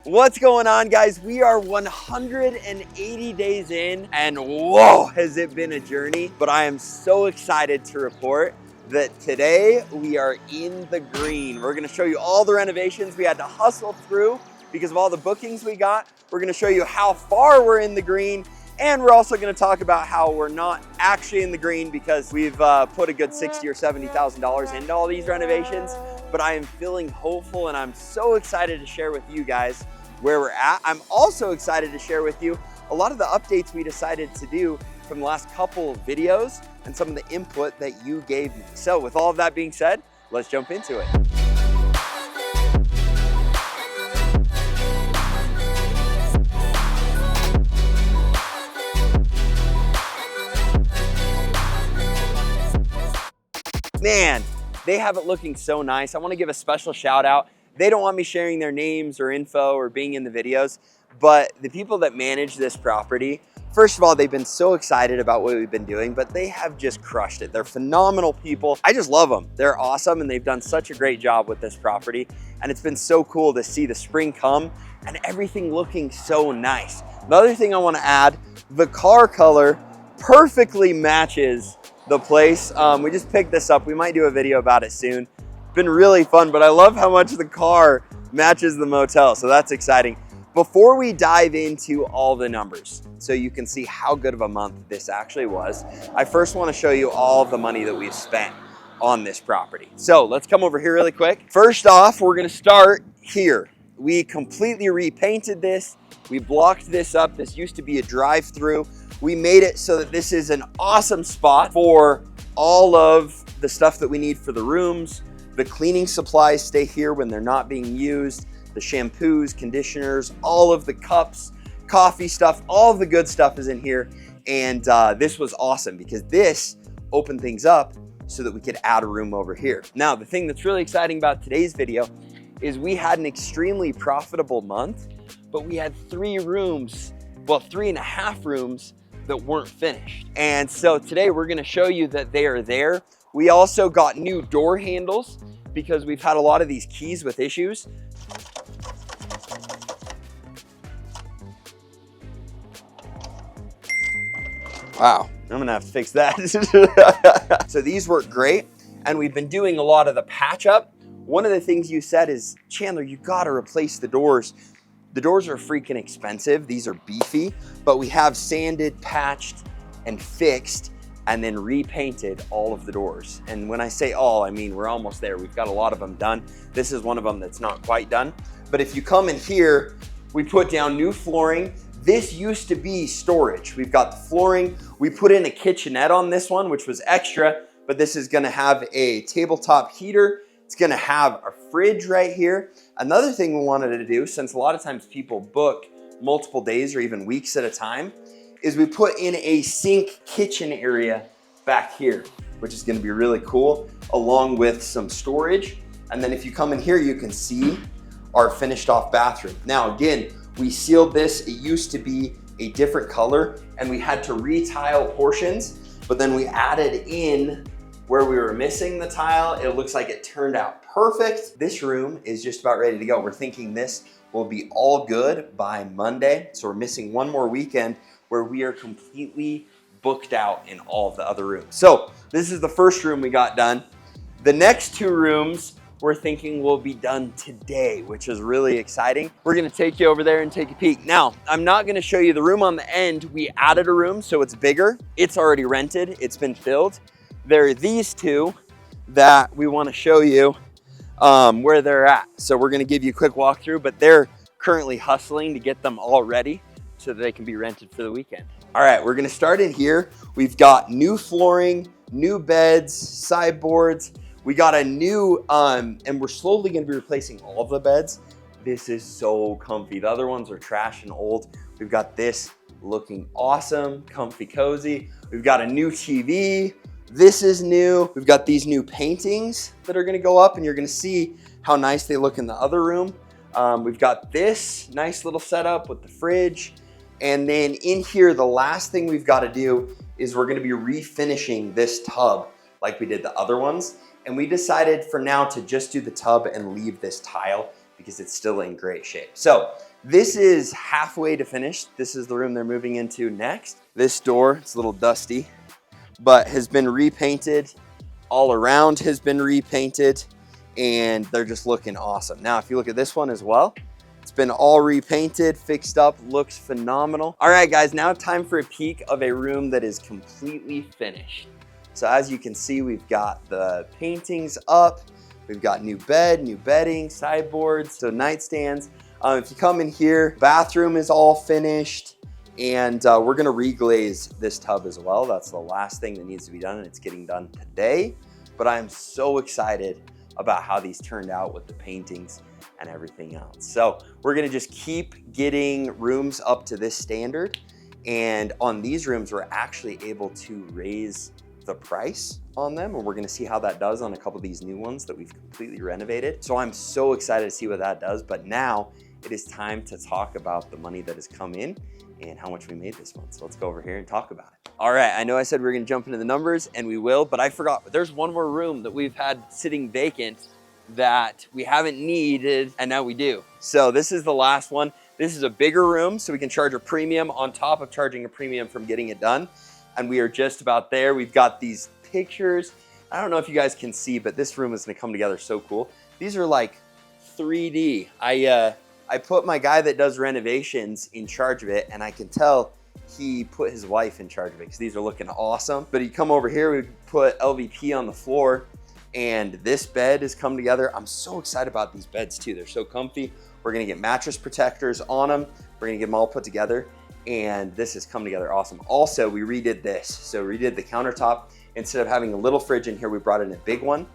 What's going on, guys? We are 180 days in, and whoa, has it been a journey. But I am so excited to report that today we are in the green. We're gonna show you all the renovations we had to hustle through because of all the bookings we got. We're gonna show you how far we're in the green, and we're also gonna talk about how we're not actually in the green because we've put a good $60,000 or $70,000 into all these renovations. But I am feeling hopeful, and I'm so excited to share with you guys where we're at. I'm also excited to share with you a lot of the updates we decided to do from the last couple of videos and some of the input that you gave me. So with all of that being said, let's jump into it. Man, they have it looking so nice. I want to give a special shout out. They don't want me sharing their names or info or being in the videos, but the people that manage this property, first of all, they've been so excited about what we've been doing, but they have just crushed it. They're phenomenal people. I just love them. They're awesome, and they've done such a great job with this property. And it's been so cool to see the spring come and everything looking so nice. The other thing I want to add, the car color perfectly matches the place. We just picked this up. We might do a video about it soon. Been really fun, but I love how much the car matches the motel, so that's exciting. Before we dive into all the numbers, so you can see how good of a month this actually was, I first want to show you all of the money that we've spent on this property. So let's come over here really quick. First off, we're gonna start here. We completely repainted this. We blocked this up. This used to be a drive-through. We made it so that this is an awesome spot for all of the stuff that we need for the rooms. The cleaning supplies stay here when they're not being used. The shampoos, conditioners, all of the cups, coffee stuff, all of the good stuff is in here. And this was awesome because this opened things up so that we could add a room over here. Now, the thing that's really exciting about today's video is we had an extremely profitable month, but we had 3 rooms, well, 3.5 rooms that weren't finished. And so today we're gonna show you that they are there. We also got new door handles because we've had a lot of these keys with issues. Wow, I'm gonna have to fix that. So these work great, and we've been doing a lot of the patch up. One of the things you said is, Chandler, you gotta replace the doors. The doors are freaking expensive. These are beefy, but we have sanded, patched, and fixed, and then repainted all of the doors. And when I say all, I mean we're almost there. We've got a lot of them done. This is one of them that's not quite done. But if you come in here, we put down new flooring. This used to be storage. We've got the flooring. We put in a kitchenette on this one, which was extra, but this is gonna have a tabletop heater. It's gonna have a fridge right here. Another thing we wanted to do, since a lot of times people book multiple days or even weeks at a time, is we put in a sink kitchen area back here, which is gonna be really cool, along with some storage. And then if you come in here, you can see our finished off bathroom. Now, again, we sealed this. It used to be a different color, and we had to retile portions, but then we added in where we were missing the tile. It looks like it turned out perfect. This room is just about ready to go. We're thinking this will be all good by Monday. So we're missing one more weekend where we are completely booked out in all of the other rooms. So this is the first room we got done. The next 2 rooms we're thinking will be done today, which is really exciting. We're gonna take you over there and take a peek. Now, I'm not gonna show you the room on the end. We added a room, so it's bigger. It's already rented, it's been filled. There are these 2 that we wanna show you where they're at. So we're gonna give you a quick walkthrough, but they're currently hustling to get them all ready so that they can be rented for the weekend. All right, we're gonna start in here. We've got new flooring, new beds, sideboards. We got a new, and we're slowly gonna be replacing all of the beds. This is so comfy. The other ones are trash and old. We've got this looking awesome, comfy, cozy. We've got a new TV. This is new. We've got these new paintings that are gonna go up, and you're gonna see how nice they look in the other room. We've got this nice little setup with the fridge. And then in here, the last thing we've got to do is we're gonna be refinishing this tub like we did the other ones. And we decided for now to just do the tub and leave this tile because it's still in great shape. So This is halfway to finished. This is the room they're moving into next. This door, it's a little dusty, but has been repainted. All around has been repainted, and they're just looking awesome. Now, if you look at this one as well, it's been all repainted, fixed up, looks phenomenal. All right, guys, now time for a peek of a room that is completely finished. So as you can see, we've got the paintings up, we've got new bed, new bedding, sideboards, so nightstands. If you come in here, bathroom is all finished, and we're gonna reglaze this tub as well. That's the last thing that needs to be done, and it's getting done today. But I'm so excited about how these turned out with the paintings and everything else. So we're gonna just keep getting rooms up to this standard. And on these rooms, we're actually able to raise the price on them, and we're gonna see how that does on a couple of these new ones that we've completely renovated. So I'm so excited to see what that does, but now it is time to talk about the money that has come in and how much we made this month. So let's go over here and talk about it. All right, I know I said we were gonna jump into the numbers, and we will, but I forgot. There's one more room that we've had sitting vacant that we haven't needed, and now we do. So this is the last one. This is a bigger room, so we can charge a premium on top of charging a premium from getting it done. And we are just about there. We've got these pictures. I don't know if you guys can see, but this room is gonna come together so cool. These are like 3D. I put my guy that does renovations in charge of it, and I can tell he put his wife in charge of it because these are looking awesome. But you come over here, we put LVP on the floor, and this bed has come together. I'm so excited about these beds too. They're so comfy. We're gonna get mattress protectors on them. We're gonna get them all put together, and this has come together awesome. Also, we redid this. So we redid the countertop. Instead of having a little fridge in here, we brought in a big one.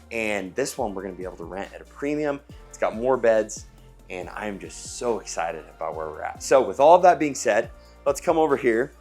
And this one we're gonna be able to rent at a premium. It's got more beds, and I'm just so excited about where we're at. So with all of that being said, let's come over here.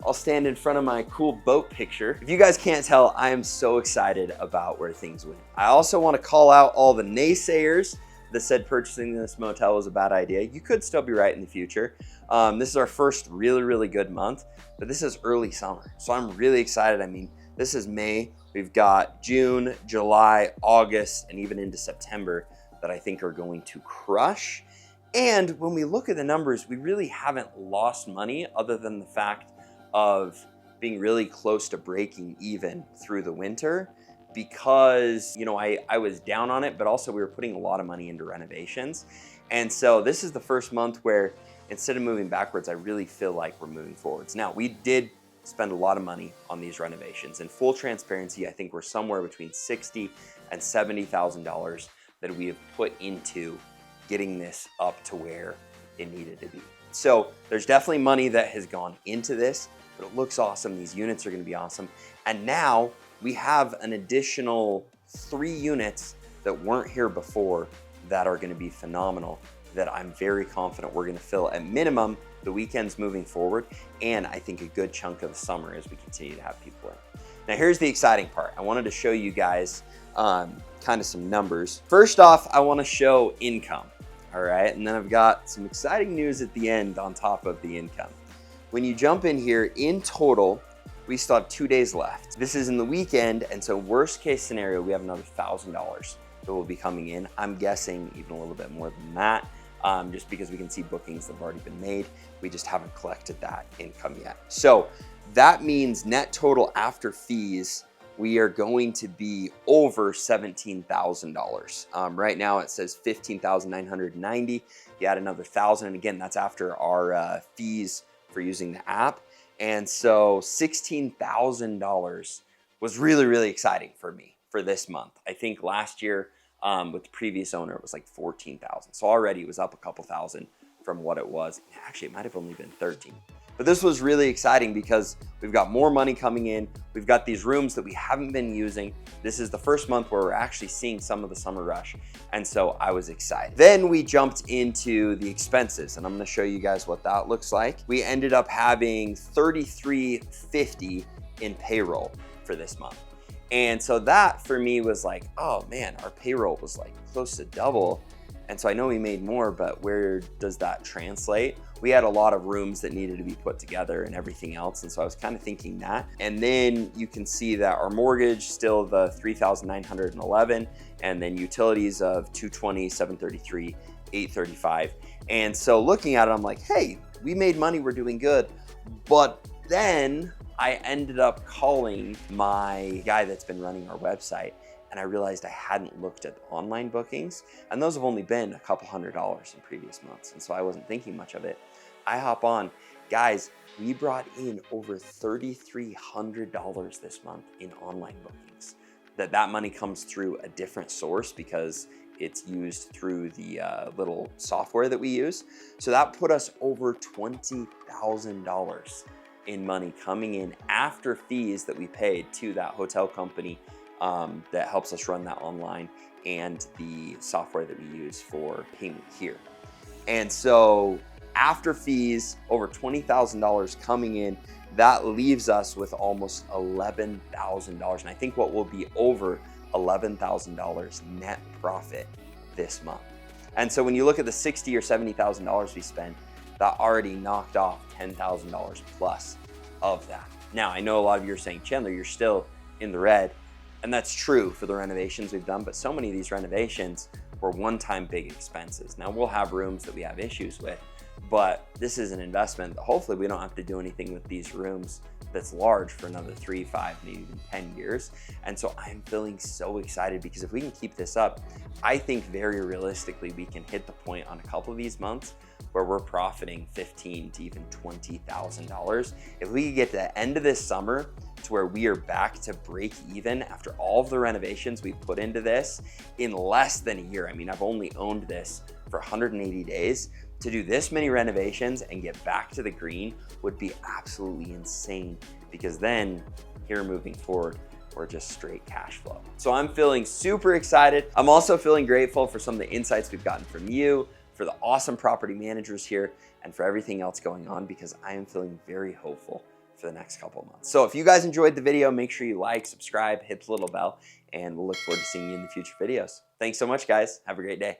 I'll stand in front of my cool boat picture. If you guys can't tell, I am so excited about where things went. I also want to call out all the naysayers that said purchasing this motel was a bad idea. You could still be right in the future. This is our first really good month, but this is early summer. So I'm really excited. I mean, this is May. We've got June, July, August, and even into September that I think are going to crush. And when we look at the numbers, we really haven't lost money other than the fact of being really close to breaking even through the winter, because, you know, I was down on it, but also we were putting a lot of money into renovations. And so this is the first month where instead of moving backwards, I really feel like we're moving forwards. Now, we did spend a lot of money on these renovations. In full transparency, I think we're somewhere between $60,000 and $70,000 that we have put into getting this up to where it needed to be. So there's definitely money that has gone into this, but it looks awesome. These units are gonna be awesome. And now we have an additional 3 units that weren't here before that are gonna be phenomenal, that I'm very confident we're gonna fill at minimum the weekends moving forward, and I think a good chunk of the summer as we continue to have people in. Now here's the exciting part. I wanted to show you guys kind of some numbers. First off, I wanna show income. All right, and then I've got some exciting news at the end on top of the income. When you jump in here, in total, we still have 2 days left. This is in the weekend, and so worst case scenario, we have another $1,000 that will be coming in. I'm guessing even a little bit more than that, just because we can see bookings that have already been made. We just haven't collected that income yet. So that means net total after fees, we are going to be over $17,000. Right now it says $15,990. You add another 1,000, and again, that's after our fees for using the app. And so $16,000 was really exciting for me for this month. I think last year with the previous owner, it was like 14,000. So already it was up a couple thousand from what it was. Actually, it might have only been 13. But this was really exciting because we've got more money coming in. We've got these rooms that we haven't been using. This is the first month where we're actually seeing some of the summer rush. And so I was excited. Then we jumped into the expenses, and I'm gonna show you guys what that looks like. We ended up having $33.50 in payroll for this month. And so that for me was like, oh man, our payroll was like close to double. And so I know we made more, but where does that translate? We had a lot of rooms that needed to be put together and everything else. And so I was kind of thinking that. And then you can see that our mortgage still the $3,911, and then utilities of $220, $733, $835. And so looking at it, I'm like, hey, we made money, we're doing good. But then I ended up calling my guy that's been running our website, and I realized I hadn't looked at the online bookings, and those have only been a couple $100s in previous months. And so I wasn't thinking much of it. I hop on, guys, we brought in over $3,300 this month in online bookings. That money comes through a different source because it's used through the little software that we use. So that put us over $20,000 in money coming in after fees that we paid to that hotel company that helps us run that online, and the software that we use for payment here. And so after fees, over $20,000 coming in, that leaves us with almost $11,000. And I think what will be over $11,000 net profit this month. And so when you look at the $60,000 or $70,000 we spent, that already knocked off $10,000 plus of that. Now, I know a lot of you are saying, Chandler, you're still in the red. And that's true for the renovations we've done, but so many of these renovations were one-time big expenses. Now, we'll have rooms that we have issues with, but this is an investment that hopefully we don't have to do anything with these rooms that's large for another 3, 5, maybe even 10 years. And so I'm feeling so excited, because if we can keep this up, I think very realistically we can hit the point on a couple of these months where we're profiting $15,000 to even $20,000. If we could get to the end of this summer to where we are back to break even after all of the renovations we put into this in less than a year. I mean, I've only owned this for 180 days. To do this many renovations and get back to the green would be absolutely insane, because then here moving forward, we're just straight cash flow. So I'm feeling super excited. I'm also feeling grateful for some of the insights we've gotten from you, for the awesome property managers here, and for everything else going on, because I am feeling very hopeful for the next couple of months. So if you guys enjoyed the video, make sure you like, subscribe, hit the little bell, and we'll look forward to seeing you in the future videos. Thanks so much, guys. Have a great day.